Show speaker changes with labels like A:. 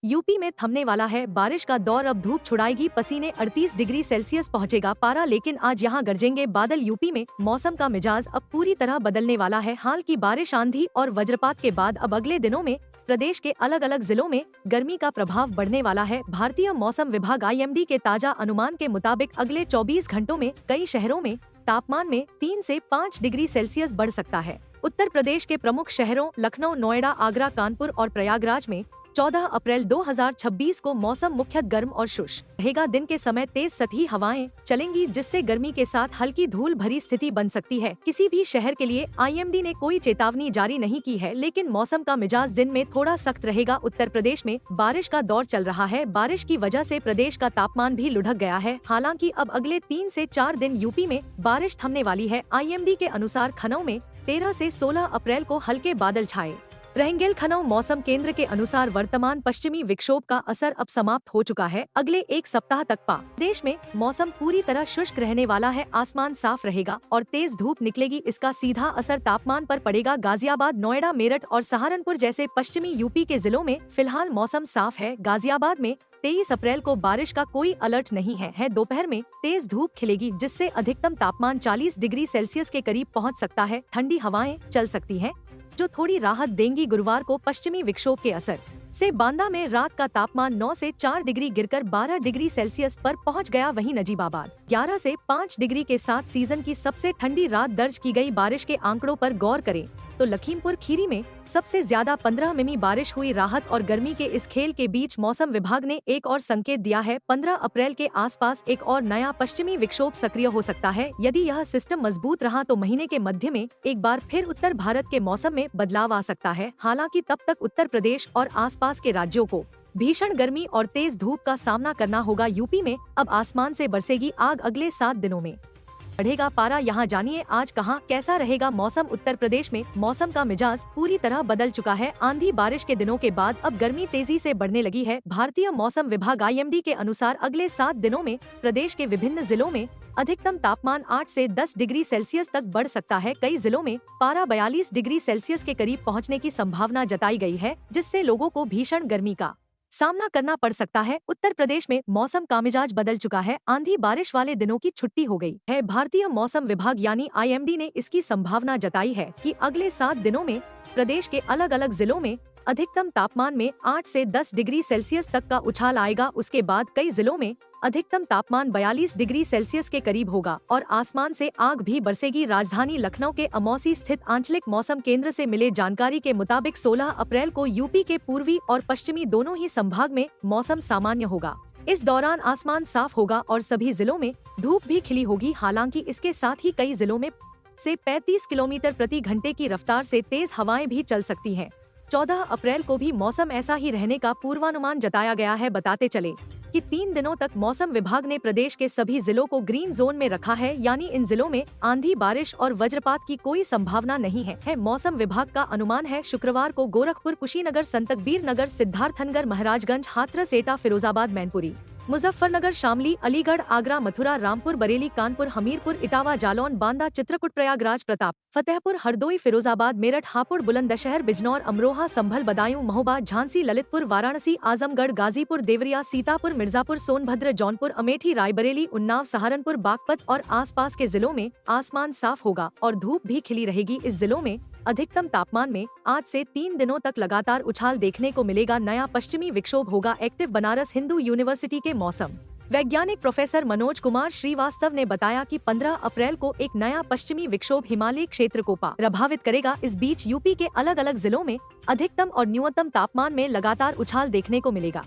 A: UP में थमने वाला है बारिश का दौर, अब धूप छुड़ाएगी पसीने, 38 डिग्री सेल्सियस पहुंचेगा पारा, लेकिन आज यहां गरजेंगे बादल। यूपी में मौसम का मिजाज अब पूरी तरह बदलने वाला है। हाल की बारिश, आंधी और वज्रपात के बाद अब अगले दिनों में प्रदेश के अलग अलग जिलों में गर्मी का प्रभाव बढ़ने वाला है। भारतीय मौसम विभाग IMD के ताजा अनुमान के मुताबिक अगले 24 घंटों में कई शहरों में तापमान में 3 से 5 डिग्री सेल्सियस बढ़ सकता है। उत्तर प्रदेश के प्रमुख शहरों लखनऊ, नोएडा, आगरा, कानपुर और प्रयागराज में 14 अप्रैल 2026 को मौसम मुख्यतः गर्म और शुष्क रहेगा। दिन के समय तेज सतही हवाएं चलेंगी, जिससे गर्मी के साथ हल्की धूल भरी स्थिति बन सकती है। किसी भी शहर के लिए IMD ने कोई चेतावनी जारी नहीं की है, लेकिन मौसम का मिजाज दिन में थोड़ा सख्त रहेगा। उत्तर प्रदेश में बारिश का दौर चल रहा है। बारिश की वजह से प्रदेश का तापमान भी लुढ़क गया है। हालांकि अब अगले 3 से 4 दिन यूपी में बारिश थमने वाली है। IMD के अनुसार खनौ में 13 से 16 अप्रैल को हल्के बादल छाए रहेंगे। लखनऊ मौसम केंद्र के अनुसार वर्तमान पश्चिमी विक्षोभ का असर अब समाप्त हो चुका है। अगले एक सप्ताह तक प्रदेश में मौसम पूरी तरह शुष्क रहने वाला है। आसमान साफ रहेगा और तेज धूप निकलेगी। इसका सीधा असर तापमान पर पड़ेगा। गाजियाबाद, नोएडा, मेरठ और सहारनपुर जैसे पश्चिमी यूपी के जिलों में फिलहाल मौसम साफ है। गाजियाबाद में 23 अप्रैल को बारिश का कोई अलर्ट नहीं है। दोपहर में तेज धूप खिलेगी, जिससे अधिकतम तापमान 40 डिग्री सेल्सियस के करीब पहुंच सकता है। ठंडी हवाएं चल सकती हैं, जो थोड़ी राहत देंगी। गुरुवार को पश्चिमी विक्षोभ के असर से बांदा में रात का तापमान 9 से 4 डिग्री गिरकर 12 डिग्री सेल्सियस पर पहुंच गया। वहीं नजीबाबाद 11 से 5 डिग्री के साथ सीजन की सबसे ठंडी रात दर्ज की गई। बारिश के आंकड़ों पर गौर करें तो लखीमपुर खीरी में सबसे ज्यादा 15 मिमी बारिश हुई। राहत और गर्मी के इस खेल के बीच मौसम विभाग ने एक और संकेत दिया है। 15 अप्रैल के आसपास एक और नया पश्चिमी विक्षोभ सक्रिय हो सकता है। यदि यह सिस्टम मजबूत रहा तो महीने के मध्य में एक बार फिर उत्तर भारत के मौसम में बदलाव आ सकता है। हालांकि तब तक उत्तर प्रदेश और आसपास के राज्यों को भीषण गर्मी और तेज धूप का सामना करना होगा। यूपी में अब आसमान से बरसेगी आग। अगले 7 दिनों में बढ़ेगा पारा। यहाँ जानिए आज कहाँ कैसा रहेगा मौसम। उत्तर प्रदेश में मौसम का मिजाज पूरी तरह बदल चुका है। आंधी बारिश के दिनों के बाद अब गर्मी तेजी से बढ़ने लगी है। भारतीय मौसम विभाग IMD के अनुसार अगले 7 दिनों में प्रदेश के विभिन्न जिलों में अधिकतम तापमान 8 से 10 डिग्री सेल्सियस तक बढ़ सकता है। कई जिलों में पारा 42 डिग्री सेल्सियस के करीब पहुँचने की संभावना जताई गई है, जिससे लोगों को भीषण गर्मी का सामना करना पड़ सकता है। उत्तर प्रदेश में मौसम का मिजाज बदल चुका है। आंधी बारिश वाले दिनों की छुट्टी हो गई है। भारतीय मौसम विभाग यानी IMD ने इसकी संभावना जताई है कि अगले 7 दिनों में प्रदेश के अलग अलग जिलों में अधिकतम तापमान में 8 से 10 डिग्री सेल्सियस तक का उछाल आएगा। उसके बाद कई जिलों में अधिकतम तापमान 42 डिग्री सेल्सियस के करीब होगा और आसमान से आग भी बरसेगी। राजधानी लखनऊ के अमौसी स्थित आंचलिक मौसम केंद्र से मिले जानकारी के मुताबिक 16 अप्रैल को यूपी के पूर्वी और पश्चिमी दोनों ही संभाग में मौसम सामान्य होगा। इस दौरान आसमान साफ होगा और सभी जिलों में धूप भी खिली होगी। हालांकि इसके साथ ही कई जिलों में से 35 किलोमीटर प्रति घंटे की रफ्तार से तेज हवाएं भी चल सकती हैं। 14 अप्रैल को भी मौसम ऐसा ही रहने का पूर्वानुमान जताया गया है। बताते चले कि 3 दिनों तक मौसम विभाग ने प्रदेश के सभी जिलों को ग्रीन जोन में रखा है, यानी इन जिलों में आंधी बारिश और वज्रपात की कोई संभावना नहीं है। मौसम विभाग का अनुमान है शुक्रवार को गोरखपुर, कुशीनगर, संतकबीर नगर, सिद्धार्थनगर, महाराजगंज, हाथरस, एटा, फिरोजाबाद, मैनपुरी, मुजफ्फरनगर, शामली, अलीगढ़, आगरा, मथुरा, रामपुर, बरेली, कानपुर, हमीरपुर, इटावा, जालौन, बांदा, चित्रकूट, प्रयागराज, प्रताप, फतेहपुर, हरदोई, फिरोजाबाद, मेरठ, हापुड़, बुलंदशहर, बिजनौर, अमरोहा, संभल, बदायूं, महोबा, झांसी, ललितपुर, वाराणसी, आजमगढ़, गाजीपुर, देवरिया, सीतापुर, मिर्जापुर, सोनभद्र, जौनपुर, अमेठी, रायबरेली, उन्नाव, सहारनपुर, बागपत और आसपास के जिलों में आसमान साफ होगा और धूप भी खिली रहेगी। इस जिलों में अधिकतम तापमान में आज से 3 दिनों तक लगातार उछाल देखने को मिलेगा। नया पश्चिमी विक्षोभ होगा एक्टिव। बनारस हिंदू यूनिवर्सिटी के मौसम वैज्ञानिक प्रोफेसर मनोज कुमार श्रीवास्तव ने बताया कि 15 अप्रैल को एक नया पश्चिमी विक्षोभ हिमालयी क्षेत्र को प्रभावित करेगा। इस बीच यूपी के अलग अलग जिलों में अधिकतम और न्यूनतम तापमान में लगातार उछाल देखने को मिलेगा।